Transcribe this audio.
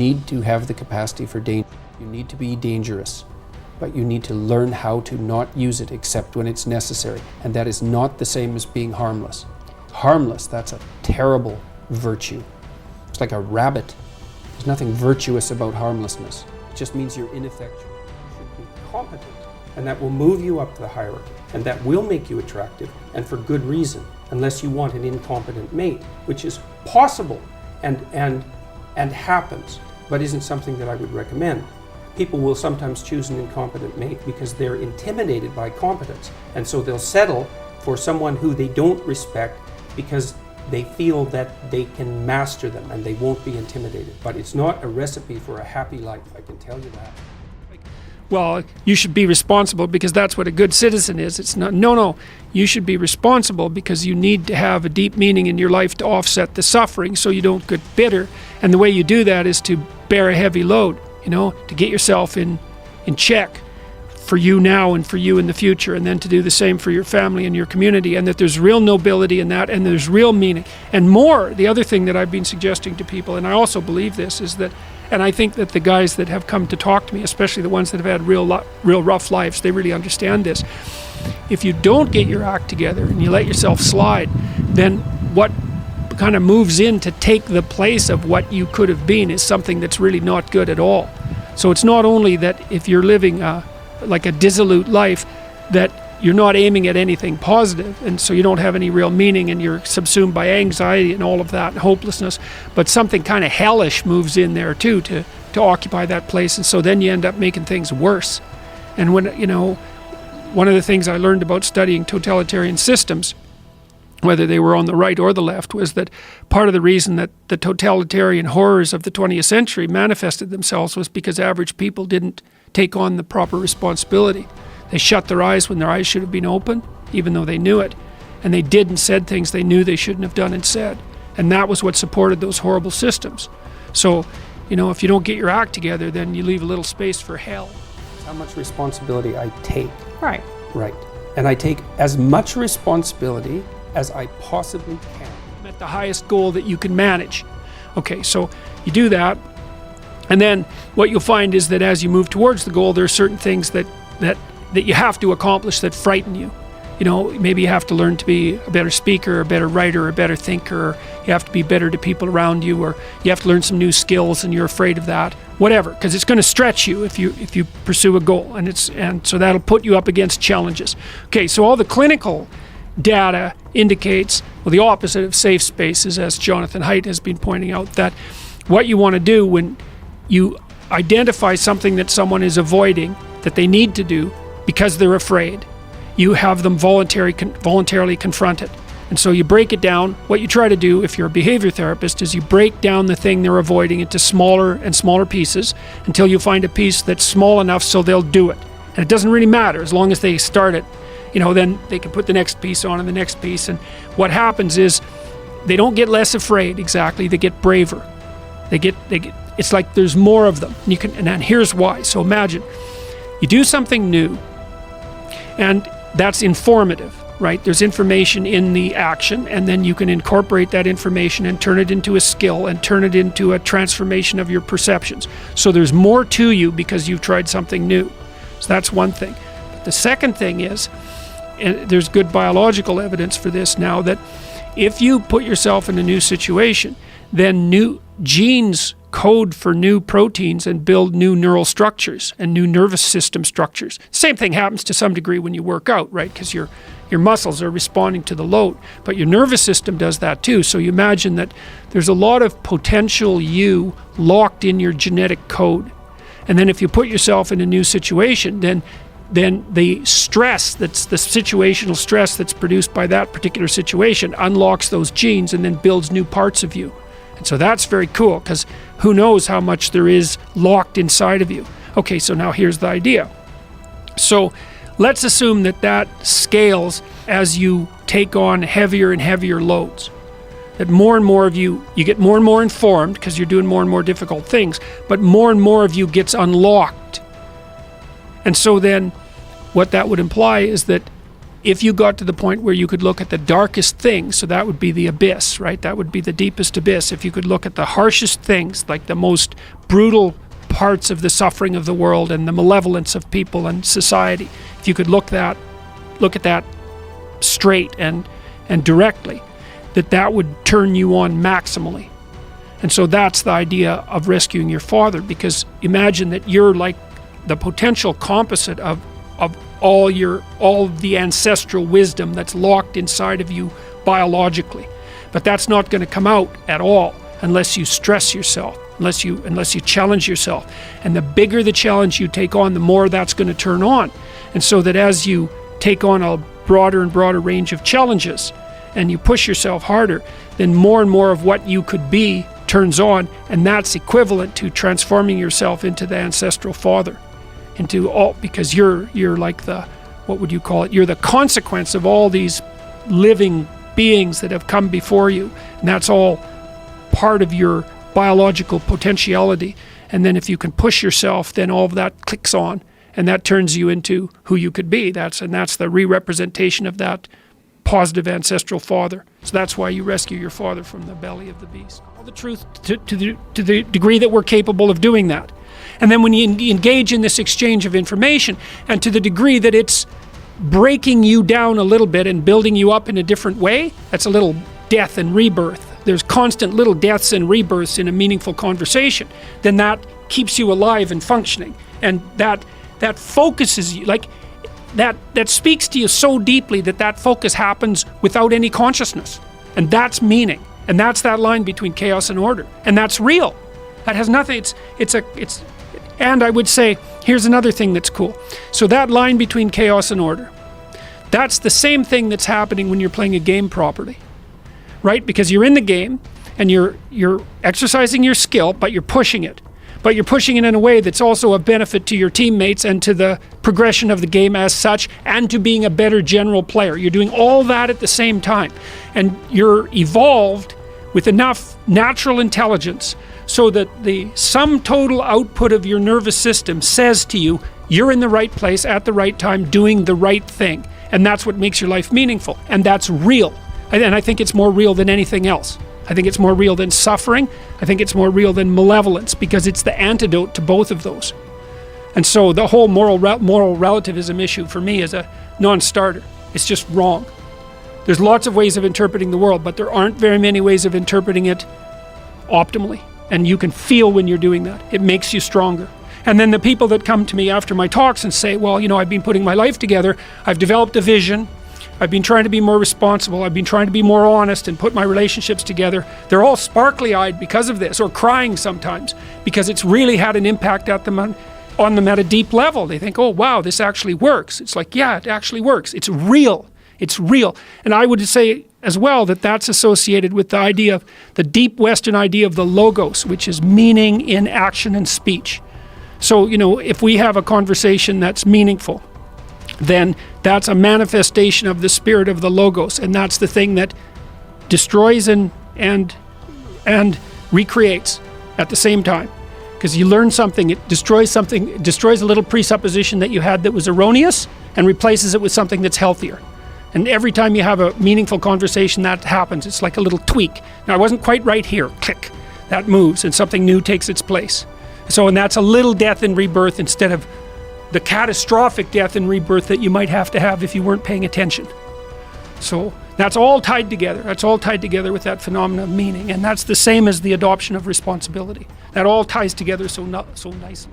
need to have the capacity for danger. You need to be dangerous, but you need to learn how to not use it except when it's necessary. And that is not the same as being harmless. Harmless, that's a terrible virtue. It's like a rabbit. There's nothing virtuous about harmlessness. It just means you're ineffectual. You should be competent, and that will move you up the hierarchy, and that will make you attractive, and for good reason, unless you want an incompetent mate, which is possible and happens, but isn't something that I would recommend. People will sometimes choose an incompetent mate because they're intimidated by competence, and so they'll settle for someone who they don't respect because they feel that they can master them and they won't be intimidated. But it's not a recipe for a happy life, I can tell you that. Well, you should be responsible because that's what a good citizen is. It's not, no, you should be responsible because you need to have a deep meaning in your life to offset the suffering so you don't get bitter. And the way you do that is to bear a heavy load, to get yourself in check for you now and for you in the future, and then to do the same for your family and your community, and that there's real nobility in that, and there's real meaning. And more, the other thing that I've been suggesting to people, and I also believe this, is that, and I think that the guys that have come to talk to me, especially the ones that have had real rough lives, they really understand this. If you don't get your act together and you let yourself slide, then what kind of moves in to take the place of what you could have been is something that's really not good at all. So it's not only that if you're living like a dissolute life, that you're not aiming at anything positive, and so you don't have any real meaning, and you're subsumed by anxiety and all of that, and hopelessness, but something kind of hellish moves in there too to occupy that place, and so then you end up making things worse. And when, one of the things I learned about studying totalitarian systems, whether they were on the right or the left, was that part of the reason that the totalitarian horrors of the 20th century manifested themselves was because average people didn't take on the proper responsibility. They shut their eyes when their eyes should have been open, even though they knew it. And they did and said things they knew they shouldn't have done and said. And that was what supported those horrible systems. So, if you don't get your act together, then you leave a little space for hell. How much responsibility I take. Right. Right. And I take as much responsibility as I possibly can. At the highest goal that you can manage. Okay, so you do that. And then what you'll find is that as you move towards the goal, there are certain things that you have to accomplish that frighten you. Maybe you have to learn to be a better speaker, a better writer, a better thinker. You have to be better to people around you, or you have to learn some new skills and you're afraid of that. Whatever, because it's going to stretch you if you pursue a goal, and so that'll put you up against challenges. Okay, so all the clinical data indicates, well, the opposite of safe spaces, as Jonathan Haidt has been pointing out, that what you want to do when you identify something that someone is avoiding that they need to do because they're afraid, you have them voluntarily confront it. And so you break it down. What you try to do if you're a behavior therapist is you break down the thing they're avoiding into smaller and smaller pieces until you find a piece that's small enough so they'll do it. And it doesn't really matter as long as they start it. Then they can put the next piece on and the next piece. And what happens is they don't get less afraid exactly, they get braver. They get it's like there's more of them. And here's why. So imagine you do something new, and that's informative, right? There's information in the action, and then you can incorporate that information and turn it into a skill and turn it into a transformation of your perceptions. So there's more to you because you've tried something new. So that's one thing. But the second thing is, and there's good biological evidence for this now, that if you put yourself in a new situation, then new genes code for new proteins and build new neural structures and new nervous system structures. Same thing happens to some degree when you work out, right? Because your muscles are responding to the load, but your nervous system does that too. So you imagine that there's a lot of potential you locked in your genetic code. And then if you put yourself in a new situation, then the stress, that's the situational stress that's produced by that particular situation, unlocks those genes and then builds new parts of you. And so that's very cool, because who knows how much there is locked inside of you. Okay, so now here's the idea. So let's assume that scales as you take on heavier and heavier loads. That more and more of you get more and more informed because you're doing more and more difficult things, but more and more of you gets unlocked. And so then what that would imply is that if you got to the point where you could look at the darkest things, so that would be the abyss, right? That would be the deepest abyss. If you could look at the harshest things, like the most brutal parts of the suffering of the world and the malevolence of people and society, if you could look at that straight and directly, that would turn you on maximally. And so that's the idea of rescuing your father, because imagine that you're like the potential composite of all the ancestral wisdom that's locked inside of you biologically. But that's not going to come out at all unless you stress yourself, unless you challenge yourself. And the bigger the challenge you take on, the more that's going to turn on. And so that as you take on a broader and broader range of challenges and you push yourself harder, then more and more of what you could be turns on, and that's equivalent to transforming yourself into the ancestral father. Because you're like what would you call it? You're the consequence of all these living beings that have come before you, and that's all part of your biological potentiality. And then if you can push yourself, then all of that clicks on, and that turns you into who you could be. That's the re-representation of that positive ancestral father. So that's why you rescue your father from the belly of the beast. All the truth to the degree that we're capable of doing that. And then when you engage in this exchange of information, and to the degree that it's breaking you down a little bit and building you up in a different way, that's a little death and rebirth. There's constant little deaths and rebirths in a meaningful conversation. Then that keeps you alive and functioning. And that focuses you, like that speaks to you so deeply that focus happens without any consciousness. And that's meaning. And that's that line between chaos and order. And that's real. That has nothing, and I would say, here's another thing that's cool. So that line between chaos and order, that's the same thing that's happening when you're playing a game properly, right? Because you're in the game and you're exercising your skill, but you're pushing it. But you're pushing it in a way that's also a benefit to your teammates and to the progression of the game as such, and to being a better general player. You're doing all that at the same time. And you're evolved with enough natural intelligence so that the sum total output of your nervous system says to you, you're in the right place at the right time doing the right thing. And that's what makes your life meaningful. And that's real. And I think it's more real than anything else. I think it's more real than suffering. I think it's more real than malevolence, because it's the antidote to both of those. And so the whole moral relativism issue for me is a non-starter. It's just wrong. There's lots of ways of interpreting the world, but there aren't very many ways of interpreting it optimally. And you can feel when you're doing that. It makes you stronger. And then the people that come to me after my talks and say, well, I've been putting my life together. I've developed a vision. I've been trying to be more responsible. I've been trying to be more honest and put my relationships together. They're all sparkly-eyed because of this, or crying sometimes, because it's really had an impact on them at a deep level. They think, oh, wow, this actually works. It's like, yeah, it actually works. It's real. It's real. And I would say as well that that's associated with the idea of the deep Western idea of the logos, which is meaning in action and speech. So, if we have a conversation that's meaningful, then that's a manifestation of the spirit of the logos. And that's the thing that destroys and recreates at the same time. Because you learn something, it destroys a little presupposition that you had that was erroneous and replaces it with something that's healthier. And every time you have a meaningful conversation, that happens. It's like a little tweak. Now, I wasn't quite right here. Click. That moves, and something new takes its place. And that's a little death and rebirth instead of the catastrophic death and rebirth that you might have to have if you weren't paying attention. So that's all tied together. That's all tied together with that phenomenon of meaning. And that's the same as the adoption of responsibility. That all ties together so nicely.